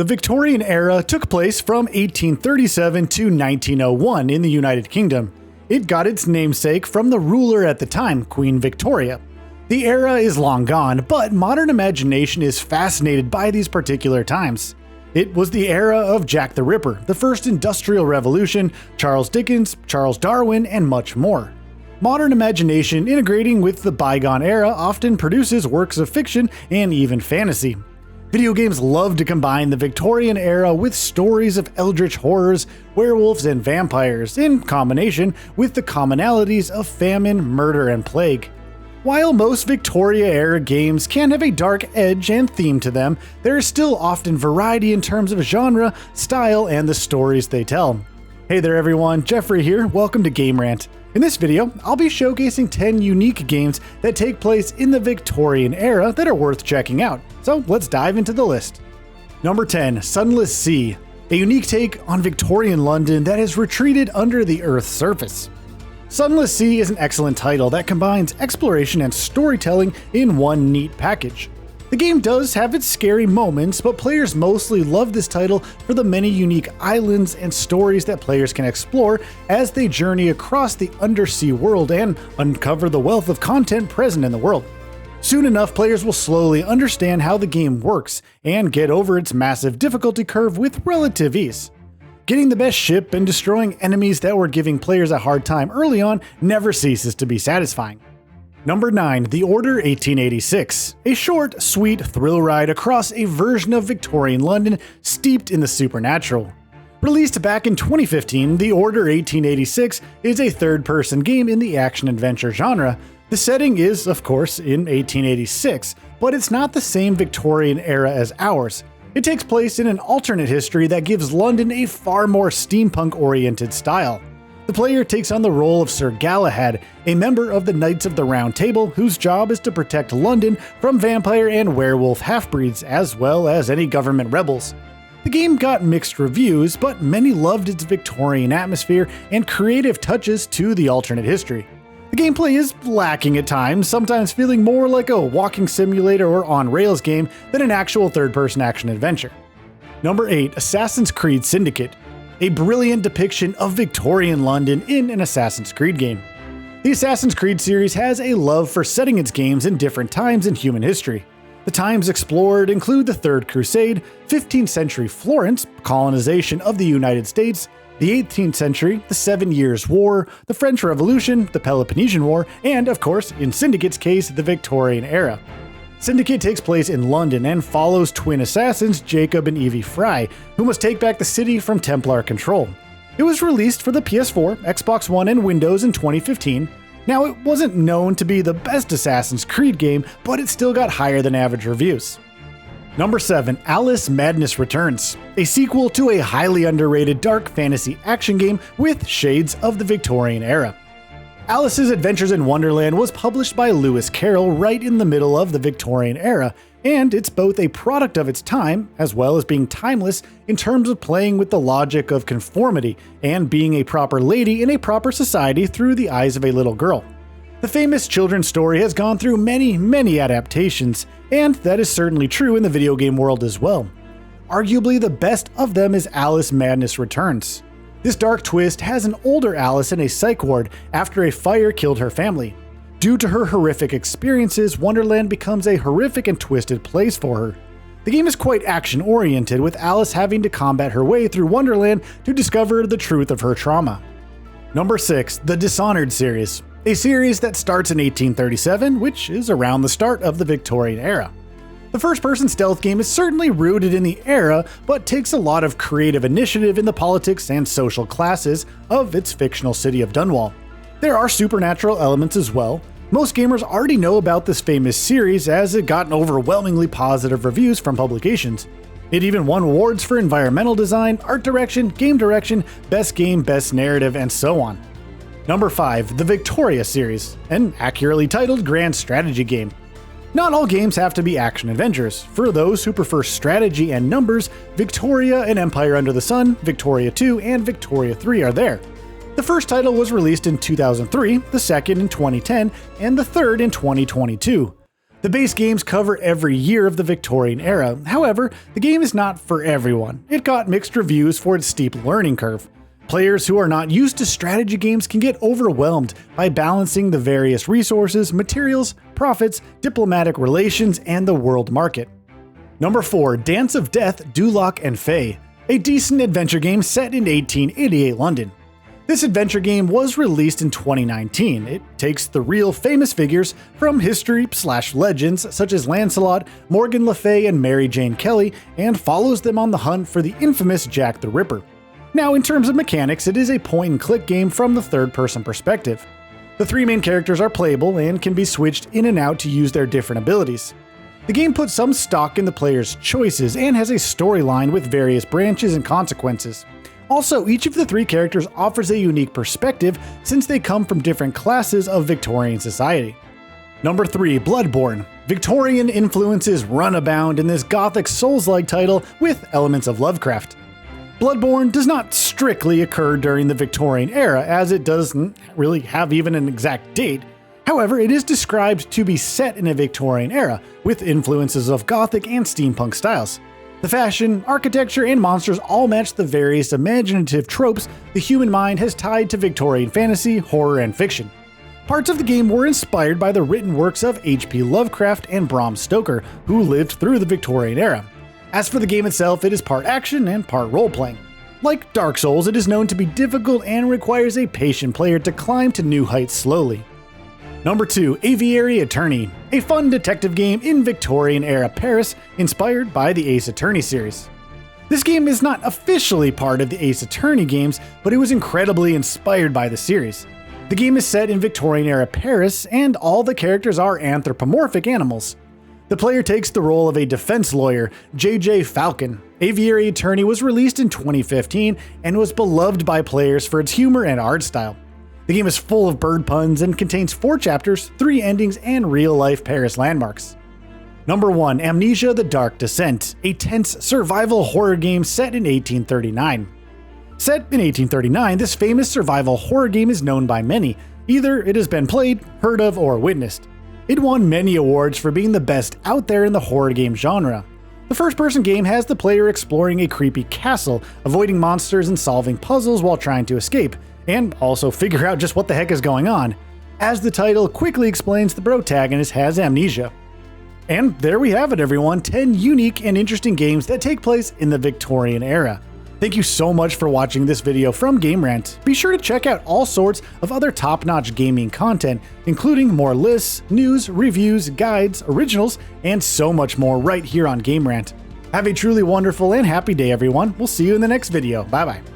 The Victorian era took place from 1837 to 1901 in the United Kingdom. It got its namesake from the ruler at the time, Queen Victoria. The era is long gone, but modern imagination is fascinated by these particular times. It was the era of Jack the Ripper, the first industrial revolution, Charles Dickens, Charles Darwin, and much more. Modern imagination integrating with the bygone era often produces works of fiction and even fantasy. Video games love to combine the Victorian era with stories of eldritch horrors, werewolves, and vampires, in combination with the commonalities of famine, murder, and plague. While most Victoria-era games can have a dark edge and theme to them, there is still often variety in terms of genre, style, and the stories they tell. Hey there everyone, Geoffrey here, welcome to Game Rant. In this video, I'll be showcasing 10 unique games that take place in the Victorian era that are worth checking out, so let's dive into the list. Number 10, Sunless Sea, a unique take on Victorian London that has retreated under the Earth's surface. Sunless Sea is an excellent title that combines exploration and storytelling in one neat package. The game does have its scary moments, but players mostly love this title for the many unique islands and stories that players can explore as they journey across the undersea world and uncover the wealth of content present in the world. Soon enough, players will slowly understand how the game works and get over its massive difficulty curve with relative ease. Getting the best ship and destroying enemies that were giving players a hard time early on never ceases to be satisfying. Number 9, The Order 1886, a short, sweet thrill ride across a version of Victorian London steeped in the supernatural. Released back in 2015, The Order 1886 is a third-person game in the action-adventure genre. The setting is, of course, in 1886, but it's not the same Victorian era as ours. It takes place in an alternate history that gives London a far more steampunk-oriented style. The player takes on the role of Sir Galahad, a member of the Knights of the Round Table whose job is to protect London from vampire and werewolf half-breeds as well as any government rebels. The game got mixed reviews, but many loved its Victorian atmosphere and creative touches to the alternate history. The gameplay is lacking at times, sometimes feeling more like a walking simulator or on-rails game than an actual third-person action-adventure. Number 8, Assassin's Creed Syndicate, a brilliant depiction of Victorian London in an Assassin's Creed game. The Assassin's Creed series has a love for setting its games in different times in human history. The times explored include the Third Crusade, 15th century Florence, colonization of the United States, the 18th century, the 7 Years' War, the French Revolution, the Peloponnesian War, and of course, in Syndicate's case, the Victorian era. Syndicate takes place in London and follows twin assassins Jacob and Evie Fry, who must take back the city from Templar control. It was released for the PS4, Xbox One, and Windows in 2015. Now, it wasn't known to be the best Assassin's Creed game, but it still got higher than average reviews. Number 7, Alice Madness Returns, a sequel to a highly underrated dark fantasy action game with shades of the Victorian era. Alice's Adventures in Wonderland was published by Lewis Carroll right in the middle of the Victorian era, and it's both a product of its time, as well as being timeless in terms of playing with the logic of conformity and being a proper lady in a proper society through the eyes of a little girl. The famous children's story has gone through many adaptations, and that is certainly true in the video game world as well. Arguably the best of them is Alice Madness Returns. This dark twist has an older Alice in a psych ward after a fire killed her family. Due to her horrific experiences, Wonderland becomes a horrific and twisted place for her. The game is quite action-oriented, with Alice having to combat her way through Wonderland to discover the truth of her trauma. Number 6, the Dishonored Series, a series that starts in 1837, which is around the start of the Victorian era. The first-person stealth game is certainly rooted in the era, but takes a lot of creative initiative in the politics and social classes of its fictional city of Dunwall. There are supernatural elements as well. Most gamers already know about this famous series as it got overwhelmingly positive reviews from publications. It even won awards for environmental design, art direction, game direction, best game, best narrative, and so on. Number 5, the Victoria series, an accurately titled grand strategy game. Not all games have to be action-adventures. For those who prefer strategy and numbers, Victoria and Empire Under the Sun, Victoria 2, and Victoria 3 are there. The first title was released in 2003, the second in 2010, and the third in 2022. The base games cover every year of the Victorian era. However, the game is not for everyone. It got mixed reviews for its steep learning curve. Players who are not used to strategy games can get overwhelmed by balancing the various resources, materials, profits, diplomatic relations, and the world market. Number 4, Dance of Death, Du Lac Fey, a decent adventure game set in 1888 London. This adventure game was released in 2019. It takes the real famous figures from history/legends such as Lancelot, Morgan Le Fay, and Mary Jane Kelly and follows them on the hunt for the infamous Jack the Ripper. Now, in terms of mechanics, it is a point-and-click game from the third-person perspective. The 3 main characters are playable and can be switched in and out to use their different abilities. The game puts some stock in the player's choices and has a storyline with various branches and consequences. Also, each of the 3 characters offers a unique perspective since they come from different classes of Victorian society. Number 3, Bloodborne. Victorian influences run abound in this gothic Souls-like title with elements of Lovecraft. Bloodborne does not strictly occur during the Victorian era, as it doesn't really have even an exact date. However, it is described to be set in a Victorian era, with influences of Gothic and steampunk styles. The fashion, architecture, and monsters all match the various imaginative tropes the human mind has tied to Victorian fantasy, horror, and fiction. Parts of the game were inspired by the written works of H.P. Lovecraft and Bram Stoker, who lived through the Victorian era. As for the game itself, it is part action and part role-playing. Like Dark Souls, it is known to be difficult and requires a patient player to climb to new heights slowly. Number 2, Aviary Attorney, a fun detective game in Victorian-era Paris inspired by the Ace Attorney series. This game is not officially part of the Ace Attorney games, but it was incredibly inspired by the series. The game is set in Victorian-era Paris, and all the characters are anthropomorphic animals. The player takes the role of a defense lawyer, J.J. Falcon. Aviary Attorney was released in 2015 and was beloved by players for its humor and art style. The game is full of bird puns and contains 4 chapters, 3 endings, and real-life Paris landmarks. Number 1, Amnesia: The Dark Descent, a tense survival horror game set in 1839. Set in 1839, this famous survival horror game is known by many. Either it has been played, heard of, or witnessed. It won many awards for being the best out there in the horror game genre. The first-person game has the player exploring a creepy castle, avoiding monsters and solving puzzles while trying to escape, and also figure out just what the heck is going on. As the title quickly explains, the protagonist has amnesia. And there we have it, everyone, 10 unique and interesting games that take place in the Victorian era. Thank you so much for watching this video from Game Rant. Be sure to check out all sorts of other top-notch gaming content, including more lists, news, reviews, guides, originals, and so much more right here on Game Rant. Have a truly wonderful and happy day, everyone. We'll see you in the next video. Bye-bye.